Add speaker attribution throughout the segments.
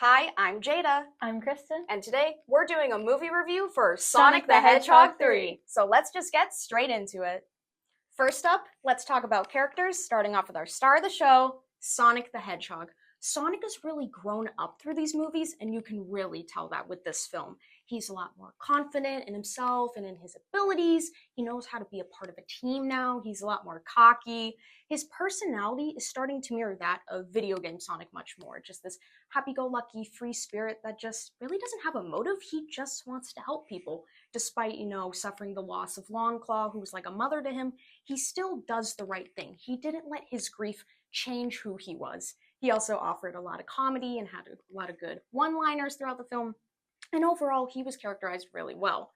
Speaker 1: Hi, I'm Jada.
Speaker 2: I'm Kristen.
Speaker 1: And today we're doing a movie review for Sonic the Hedgehog 3. So let's just get straight into it. First up, let's talk about characters, starting off with our star of the show, Sonic the Hedgehog. Sonic has really grown up through these movies, and you can really tell that with this film. He's a lot more confident in himself and in his abilities. He knows how to be a part of a team now. He's a lot more cocky. His personality is starting to mirror that of video game Sonic much more. Just this happy-go-lucky, free spirit that just really doesn't have a motive. He just wants to help people. Despite, suffering the loss of Longclaw, who was like a mother to him, he still does the right thing. He didn't let his grief change who he was. He also offered a lot of comedy and had a lot of good one-liners throughout the film. And overall, he was characterized really well.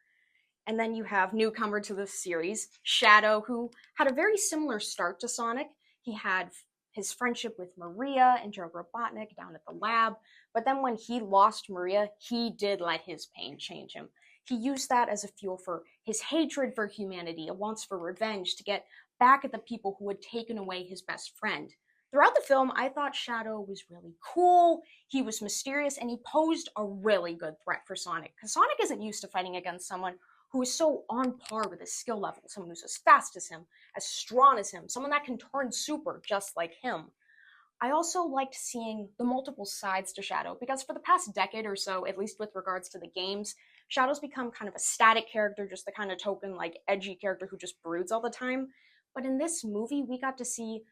Speaker 1: And then you have newcomer to the series, Shadow, who had a very similar start to Sonic. He had his friendship with Maria and Gerald Robotnik down at the lab. But then when he lost Maria, he did let his pain change him. He used that as a fuel for his hatred for humanity, a wants for revenge to get back at the people who had taken away his best friend. Throughout the film, I thought Shadow was really cool, he was mysterious, and he posed a really good threat for Sonic. Because Sonic isn't used to fighting against someone who is so on par with his skill level, someone who's as fast as him, as strong as him, someone that can turn super just like him. I also liked seeing the multiple sides to Shadow, because for the past decade or so, at least with regards to the games, Shadow's become kind of a static character, just the kind of token, edgy character who just broods all the time. But in this movie, we got to see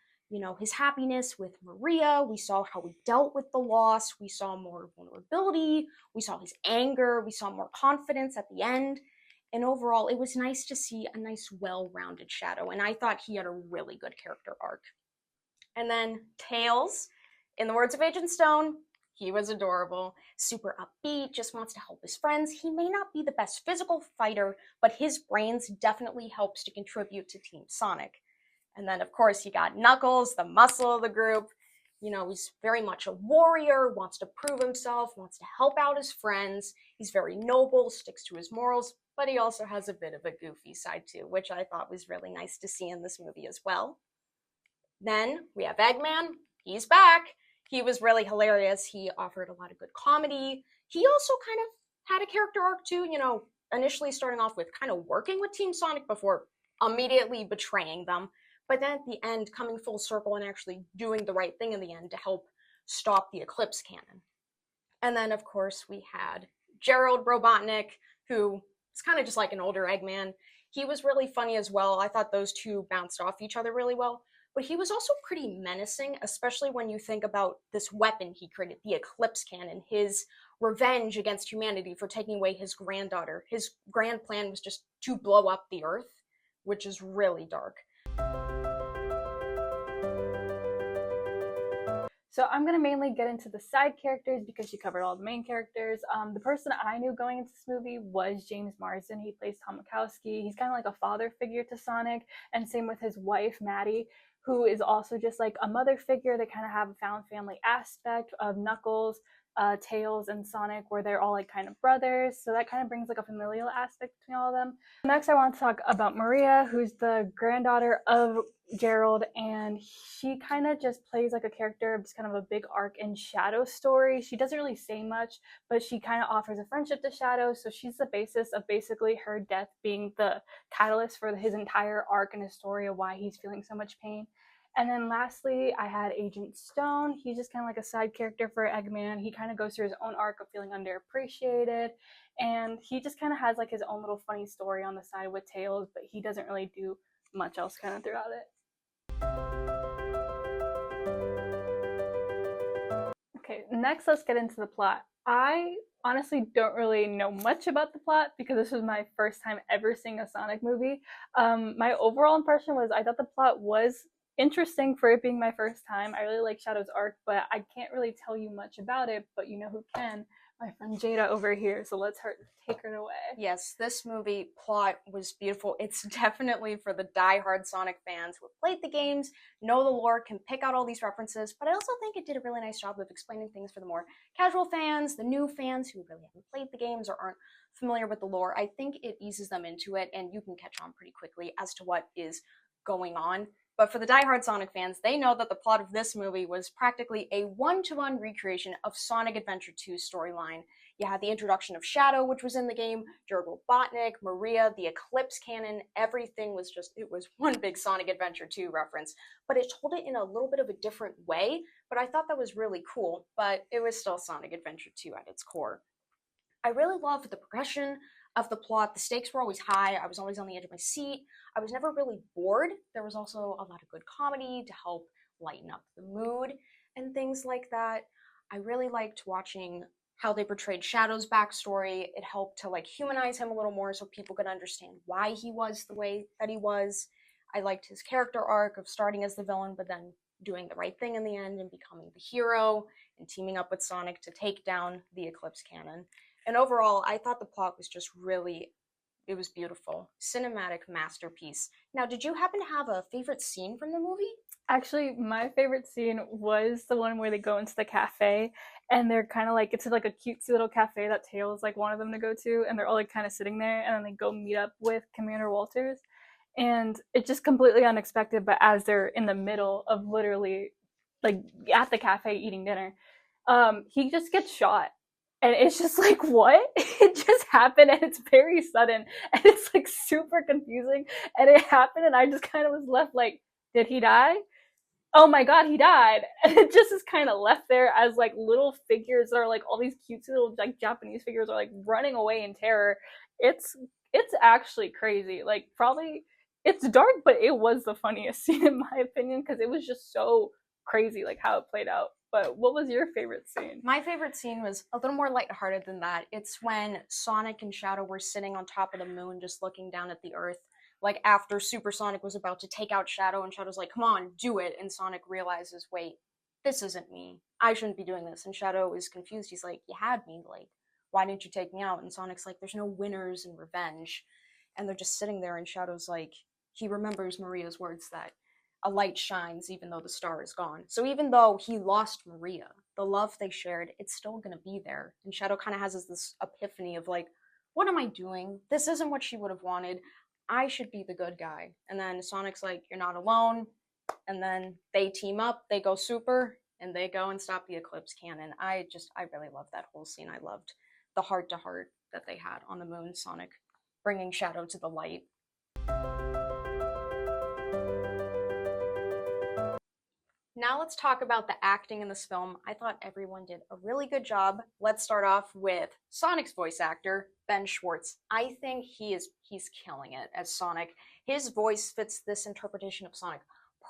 Speaker 1: his happiness with Maria. We saw how he dealt with the loss. We saw more vulnerability. We saw his anger. We saw more confidence at the end. And overall, it was nice to see a nice, well-rounded Shadow. And I thought he had a really good character arc. And then Tails, in the words of Agent Stone, he was adorable, super upbeat, just wants to help his friends. He may not be the best physical fighter, but his brains definitely helps to contribute to Team Sonic. And then, of course, you got Knuckles, the muscle of the group. He's very much a warrior, wants to prove himself, wants to help out his friends. He's very noble, sticks to his morals, but he also has a bit of a goofy side too, which I thought was really nice to see in this movie as well. Then we have Eggman. He's back. He was really hilarious. He offered a lot of good comedy. He also kind of had a character arc too, initially starting off with kind of working with Team Sonic before immediately betraying them. But then at the end, coming full circle and actually doing the right thing in the end to help stop the Eclipse Cannon. And then, of course, we had Gerald Robotnik, who was kind of just like an older Eggman. He was really funny as well. I thought those two bounced off each other really well. But he was also pretty menacing, especially when you think about this weapon he created, the Eclipse Cannon, his revenge against humanity for taking away his granddaughter. His grand plan was just to blow up the Earth, which is really dark.
Speaker 2: So I'm going to mainly get into the side characters because she covered all the main characters. The person I knew going into this movie was James Marsden. He plays Tom Wachowski. He's kind of like a father figure to Sonic, and same with his wife, Maddie, who is also just like a mother figure. They kind of have a found family aspect of Knuckles, Tails, and Sonic, where they're all like kind of brothers. So that kind of brings like a familial aspect between all of them. Next, I want to talk about Maria, who's the granddaughter of Gerald, and she kind of just plays like a character of just kind of a big arc in Shadow's story. She doesn't really say much, but she kind of offers a friendship to Shadow, so she's the basis of basically her death being the catalyst for his entire arc and his story of why he's feeling so much pain. And then lastly, I had Agent Stone. He's just kind of like a side character for Eggman. He kind of goes through his own arc of feeling underappreciated, and he just kind of has like his own little funny story on the side with Tails, but he doesn't really do much else kind of throughout it. Okay, next let's get into the plot. I honestly don't really know much about the plot because this was my first time ever seeing a Sonic movie. My overall impression was I thought the plot was interesting for it being my first time. I really like Shadow's arc, but I can't really tell you much about it, but you know who can? My friend Jada over here, so let's take her away.
Speaker 1: Yes, this movie plot was beautiful. It's definitely for the die-hard Sonic fans who have played the games, know the lore, can pick out all these references, but I also think it did a really nice job of explaining things for the more casual fans, the new fans who really haven't played the games or aren't familiar with the lore. I think it eases them into it, and you can catch on pretty quickly as to what is going on. But for the diehard Sonic fans, they know that the plot of this movie was practically a one-to-one recreation of Sonic Adventure 2's storyline. You had the introduction of Shadow, which was in the game, Jared Robotnik, Maria, the Eclipse Cannon, everything was it was one big Sonic Adventure 2 reference. But it told it in a little bit of a different way, but I thought that was really cool, but it was still Sonic Adventure 2 at its core. I really loved the progression of the plot. The stakes were always high. I was always on the edge of my seat. I was never really bored. There was also a lot of good comedy to help lighten up the mood and things like that. I really liked watching how they portrayed Shadow's backstory. It helped to humanize him a little more so people could understand why he was the way that he was. I liked his character arc of starting as the villain but then doing the right thing in the end and becoming the hero and teaming up with Sonic to take down the Eclipse Cannon. And overall, I thought the plot was just it was beautiful. Cinematic masterpiece. Now, did you happen to have a favorite scene from the movie?
Speaker 2: Actually, my favorite scene was the one where they go into the cafe and they're kind of it's like a cutesy little cafe that Tails wanted them to go to, and they're all kind of sitting there, and then they go meet up with Commander Walters, and it's just completely unexpected, but as they're in the middle of literally at the cafe eating dinner, he just gets shot. And it's just what? It just happened, and it's very sudden, and it's super confusing, and it happened, and I just kind of was left did he die? Oh my god, he died. And it just is kind of left there as little figures that are all these cute little Japanese figures are running away in terror. It's actually crazy. Probably it's dark, but it was the funniest scene in my opinion, because it was just so crazy how it played out. But what was your favorite scene?
Speaker 1: My favorite scene was a little more lighthearted than that. It's when Sonic and Shadow were sitting on top of the moon just looking down at the Earth. After Super Sonic was about to take out Shadow, and Shadow's like, come on, do it. And Sonic realizes, wait, this isn't me. I shouldn't be doing this. And Shadow is confused. He's like, you had me. Why didn't you take me out? And Sonic's like, there's no winners in revenge. And they're just sitting there, and Shadow's he remembers Maria's words that a light shines even though the star is gone. So even though he lost Maria, the love they shared, it's still gonna be there. And Shadow kind of has this epiphany of what am I doing? This isn't what she would have wanted. I should be the good guy. And then Sonic's like, you're not alone. And then they team up, they go super, and they go and stop the Eclipse Cannon. I really loved that whole scene. I loved the heart-to-heart that they had on the moon, Sonic bringing Shadow to the light. Now let's talk about the acting in this film. I thought everyone did a really good job. Let's start off with Sonic's voice actor, Ben Schwartz. I think he's killing it as Sonic. His voice fits this interpretation of Sonic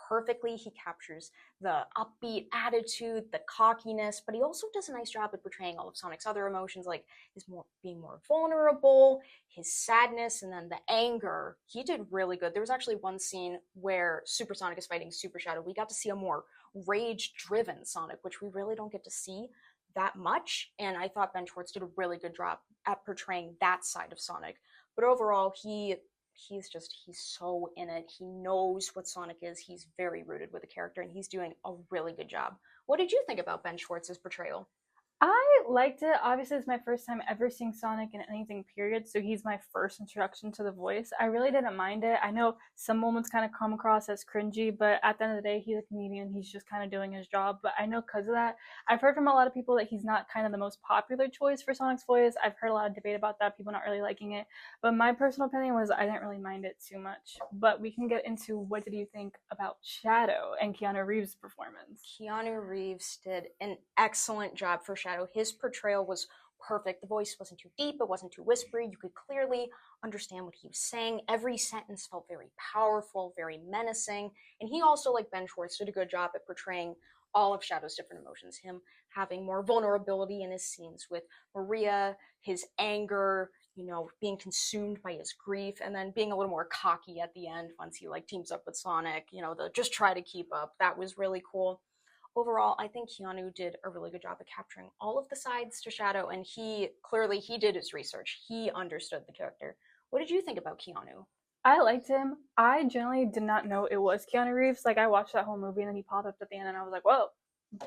Speaker 1: perfectly. He captures the upbeat attitude, the cockiness, but he also does a nice job at portraying all of Sonic's other emotions, being more vulnerable, his sadness, and then the anger. He did really good. There was actually one scene where Super Sonic is fighting Super Shadow. We got to see a more rage-driven Sonic, which we really don't get to see that much, and I thought Ben Schwartz did a really good job at portraying that side of Sonic. But overall, he's so in it. He knows what Sonic is. He's very rooted with the character, and he's doing a really good job. What did you think about Ben Schwartz's portrayal?
Speaker 2: I liked it. Obviously, it's my first time ever seeing Sonic in anything, period, so he's my first introduction to the voice. I really didn't mind it. I know some moments kind of come across as cringy, but at the end of the day, he's a comedian. He's just kind of doing his job. But I know because of that, I've heard from a lot of people that he's not kind of the most popular choice for Sonic's voice. I've heard a lot of debate about that, people not really liking it. But my personal opinion was I didn't really mind it too much. But we can get into what did you think about Shadow and Keanu Reeves' performance.
Speaker 1: Keanu Reeves did an excellent job for Shadow. His portrayal was perfect. The voice wasn't too deep, it wasn't too whispery. You could clearly understand what he was saying. Every sentence felt very powerful, very menacing. And he also, like Ben Schwartz, did a good job at portraying all of Shadow's different emotions. Him having more vulnerability in his scenes with Maria, his anger, being consumed by his grief, and then being a little more cocky at the end once he teams up with Sonic, the just try to keep up. That was really cool. Overall, I think Keanu did a really good job of capturing all of the sides to Shadow, and he did his research. He understood the character. What did you think about Keanu?
Speaker 2: I liked him. I generally did not know it was Keanu Reeves. I watched that whole movie and then he popped up at the end and I was like, whoa,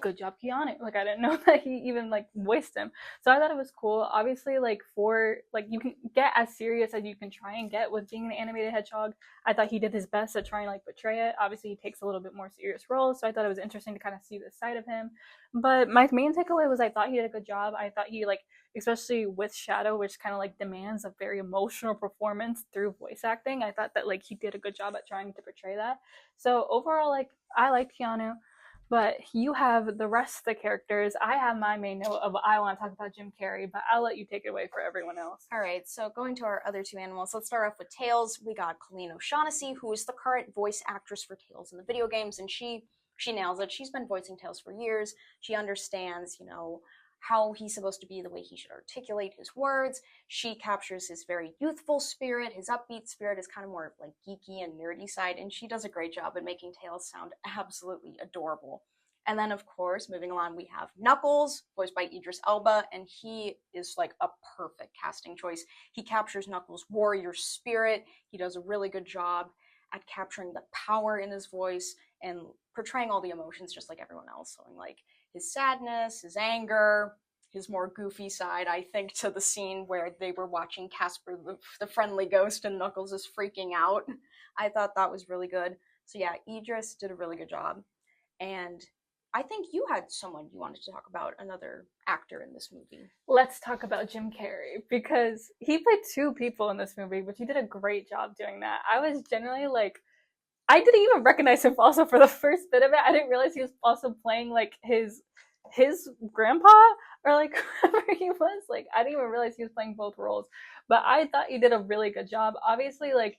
Speaker 2: good job, Keanu. Like, I didn't know that he even like voiced him. So I thought it was cool. Obviously, like for like you can get as serious as you can try and get with being an animated hedgehog. I thought he did his best to try and like portray it. Obviously, he takes a little bit more serious roles, so I thought it was interesting to kind of see this side of him. But my main takeaway was I thought he did a good job. I thought he like, especially with Shadow, which kind of like demands a very emotional performance through voice acting. I thought that like he did a good job at trying to portray that. So overall, like I liked Keanu. But you have the rest of the characters. I have my main note of I want to talk about Jim Carrey, but I'll let you take it away for everyone else.
Speaker 1: All right, so going to our other two animals, let's start off with Tails. We got Colleen O'Shaughnessy, who is the current voice actress for Tails in the video games, and she nails it. She's been voicing Tails for years. She understands, how he's supposed to be, the way he should articulate his words. She captures his very youthful spirit. His upbeat spirit is kind of more like geeky and nerdy side, and she does a great job at making Tails sound absolutely adorable. And then, of course, moving along, we have Knuckles, voiced by Idris Elba, and he is like a perfect casting choice. He captures Knuckles' warrior spirit. He does a really good job at capturing the power in his voice and portraying all the emotions just like everyone else. So, like his sadness, his anger, his more goofy side. I think to the scene where they were watching Casper the Friendly Ghost and Knuckles is freaking out. I thought that was really good. So yeah, Idris did a really good job. And I think you had someone you wanted to talk about, another actor in this movie.
Speaker 2: Let's talk about Jim Carrey, because he played two people in this movie, but he did a great job doing that. I was generally like, I didn't even recognize him also for the first bit of it. I didn't realize he was also playing like his grandpa or like whoever he was. Like, I didn't even realize he was playing both roles. But I thought he did a really good job. Obviously, like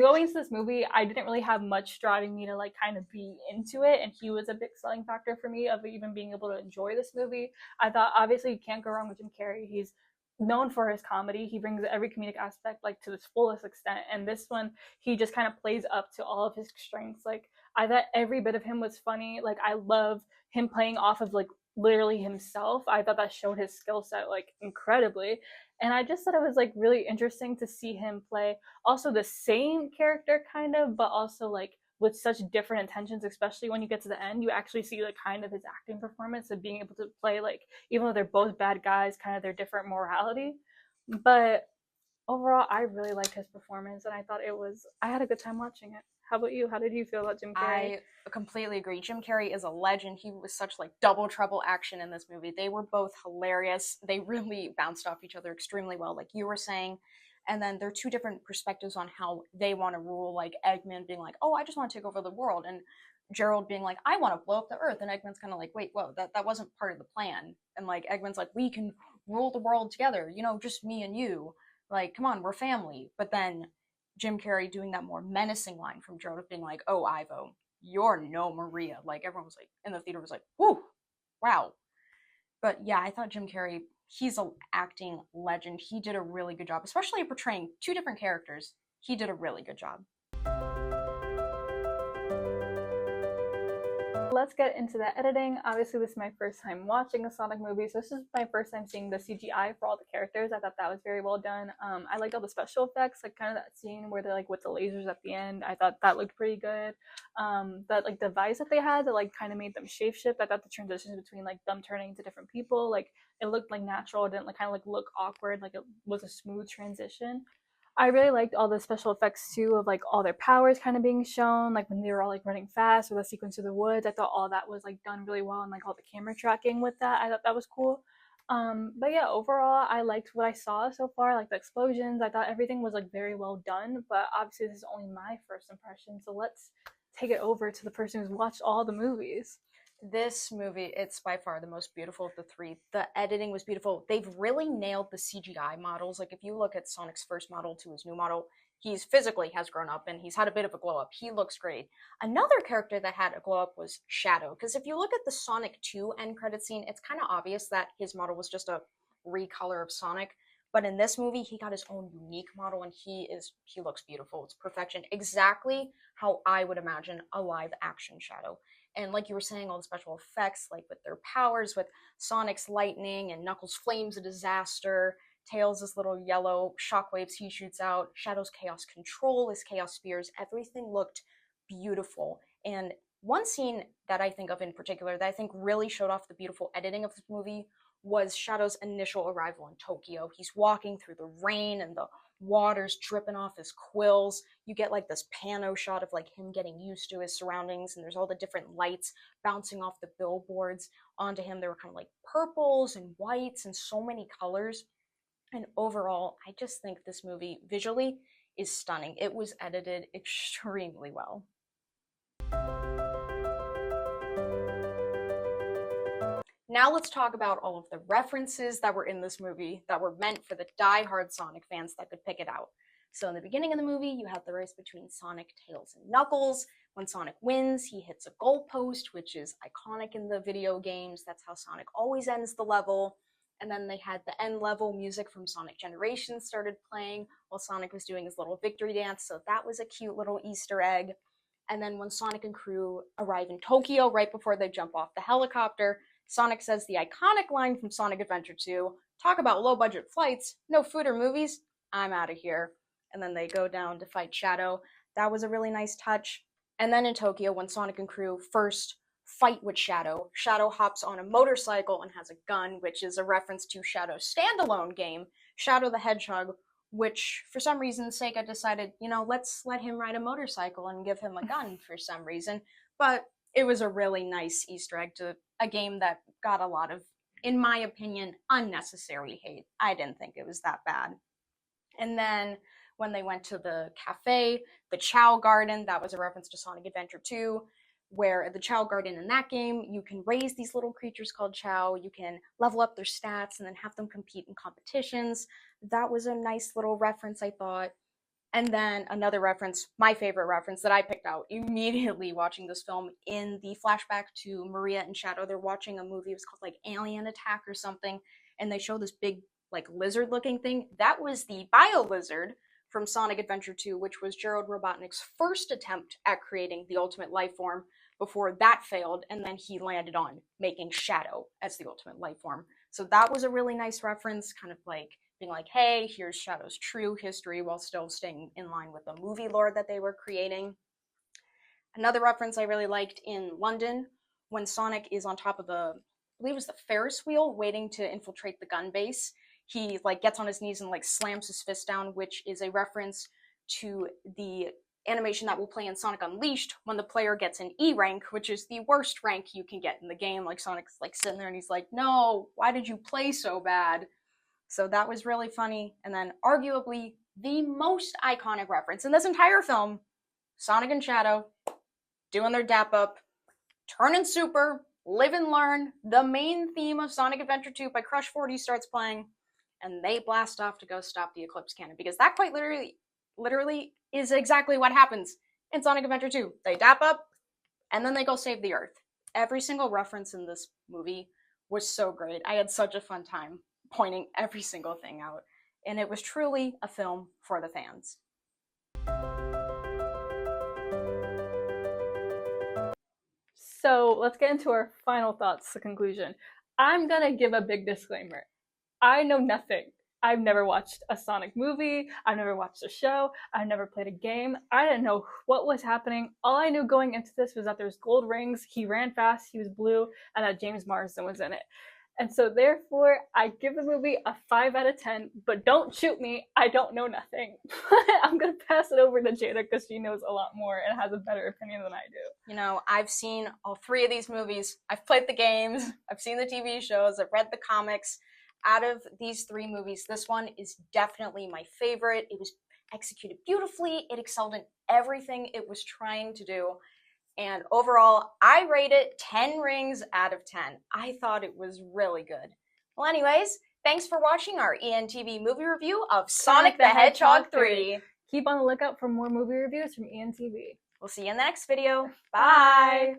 Speaker 2: going into this movie, I didn't really have much driving me to like kind of be into it, and he was a big selling factor for me of even being able to enjoy this movie. I thought obviously you can't go wrong with Jim Carrey. He's known for his comedy. He brings every comedic aspect like to its fullest extent, and this one he just kind of plays up to all of his strengths. Like I thought every bit of him was funny. Like I love him playing off of like literally himself. I thought that showed his skill set like incredibly, and I just thought it was like really interesting to see him play also the same character kind of, but also like with such different intentions, especially when you get to the end, you actually see like kind of his acting performance of being able to play like, even though they're both bad guys, kind of their different morality. But overall, I really liked his performance, and I had a good time watching it. How about you? How did you feel about Jim Carrey?
Speaker 1: I completely agree. Jim Carrey is a legend. He was such like double trouble action in this movie. They were both hilarious. They really bounced off each other extremely well, like you were saying. And then there are two different perspectives on how they want to rule, like Eggman being like, oh, I just want to take over the world, and Gerald being like, I want to blow up the earth. And Eggman's kind of like, wait, whoa, that wasn't part of the plan. And like Eggman's like, we can rule the world together, just me and you. Like, come on, we're family. But then Jim Carrey doing that more menacing line from Gerald being like, oh, Ivo, you're no Maria. Like everyone was like, in the theater was like, whoo, wow. But yeah, I thought Jim Carrey, he's an acting legend. He did a really good job, especially portraying two different characters. He did a really good job.
Speaker 2: Let's get into the editing. Obviously, this is my first time watching a Sonic movie, so this is my first time seeing the CGI for all the characters. I thought that was very well done. I liked all the special effects, like kind of that scene where they're like with the lasers at the end. I thought that looked pretty good. That like device that they had that like kind of made them shapeshift. I thought the transitions between like them turning into different people, like it looked like natural. It didn't like kind of like look awkward. Like it was a smooth transition. I really liked all the special effects too, of like all their powers kind of being shown, like when they were all like running fast or the sequence of the woods. I thought all that was like done really well, and like all the camera tracking with that, I thought that was cool. But yeah, overall I liked what I saw so far, like the explosions. I thought everything was like very well done, but obviously this is only my first impression, so let's take it over to the person who's watched all the movies.
Speaker 1: This movie, it's by far the most beautiful of the three. The editing was beautiful. They've really nailed the CGI models. Like if you look at Sonic's first model to his new model, he's physically has grown up and he's had a bit of a glow up. He looks great. Another character that had a glow up was Shadow, because if you look at the Sonic 2 end credit scene, it's kind of obvious that his model was just a recolor of Sonic. But in this movie, he got his own unique model, and he looks beautiful. It's perfection, exactly how I would imagine a live action Shadow. And like you were saying, all the special effects, like with their powers, with Sonic's lightning and Knuckles' flames, a disaster, Tails' this little yellow shockwaves he shoots out, Shadow's chaos control, his chaos spears, everything looked beautiful. And One scene that I think of in particular that I think really showed off the beautiful editing of this movie was Shadow's initial arrival in Tokyo. He's walking through the rain and the water's dripping off his quills. You get like this pano shot of like him getting used to his surroundings, and there's all the different lights bouncing off the billboards onto him. There were kind of like purples and whites and so many colors. And overall, I just think this movie visually is stunning. It was edited extremely well. Now let's talk about all of the references that were in this movie that were meant for the die-hard Sonic fans that could pick it out. So in the beginning of the movie, you have the race between Sonic, Tails, and Knuckles. When Sonic wins, he hits a goalpost, which is iconic in the video games. That's how Sonic always ends the level. And then they had the end level music from Sonic Generations started playing while Sonic was doing his little victory dance, so that was a cute little Easter egg. And then when Sonic and crew arrive in Tokyo right before they jump off the helicopter, Sonic says the iconic line from Sonic Adventure 2, talk about low-budget flights, no food or movies, I'm out of here. And then they go down to fight Shadow. That was a really nice touch. And then in Tokyo, when Sonic and crew first fight with Shadow, Shadow hops on a motorcycle and has a gun, which is a reference to Shadow's standalone game, Shadow the Hedgehog, which for some reason Sega decided, let's let him ride a motorcycle and give him a gun for some reason. But it was a really nice Easter egg to a game that got a lot of, in my opinion, unnecessary hate. I didn't think it was that bad. And then when they went to the cafe, the Chow Garden, that was a reference to Sonic Adventure 2, where the Chow Garden in that game, you can raise these little creatures called Chow, you can level up their stats and then have them compete in competitions. That was a nice little reference, I thought. And then another reference, my favorite reference that I picked out immediately watching this film, in the flashback to Maria and Shadow, they're watching a movie, it was called like Alien Attack or something, and they show this big like lizard looking thing. That was the Bio-Lizard from Sonic Adventure 2, which was Gerald Robotnik's first attempt at creating the ultimate life form before that failed, and then he landed on making Shadow as the ultimate life form. So that was a really nice reference, kind of like being like, hey, here's Shadow's true history while still staying in line with the movie lore that they were creating. Another reference I really liked in London, when Sonic is on top of the, I believe it was the Ferris wheel, waiting to infiltrate the gun base, he like gets on his knees and like slams his fist down, which is a reference to the animation that will play in Sonic Unleashed when the player gets an E rank, which is the worst rank you can get in the game. Like Sonic's like sitting there and he's like, no, why did you play so bad? So that was really funny. And then arguably the most iconic reference in this entire film, Sonic and Shadow doing their dap up, turning super, live and learn. The main theme of Sonic Adventure 2 by Crush 40 starts playing, and they blast off to go stop the Eclipse Cannon, because that quite literally is exactly what happens in Sonic Adventure 2. They dap up, and then they go save the Earth. Every single reference in this movie was so great. I had such a fun time pointing every single thing out, and it was truly a film for the fans.
Speaker 2: So let's get into our final thoughts, the conclusion. I'm gonna give a big disclaimer. I know nothing. I've never watched a Sonic movie, I've never watched a show, I've never played a game. I didn't know what was happening. All I knew going into this was that there's gold rings, he ran fast, he was blue, and that James Marsden was in it. And so therefore, I give the movie a 5 out of 10, but don't shoot me, I don't know nothing. I'm gonna pass it over to Jada because she knows a lot more and has a better opinion than I do.
Speaker 1: I've seen all 3 of these movies. I've played the games, I've seen the TV shows, I've read the comics. Out of these 3 movies, this one is definitely my favorite. It was executed beautifully, it excelled in everything it was trying to do. And overall, I rate it 10 rings out of 10. I thought it was really good. Well, anyways, thanks for watching our ENTV movie review of Sonic the Hedgehog 3.
Speaker 2: Keep on the lookout for more movie reviews from ENTV.
Speaker 1: We'll see you in the next video. Bye!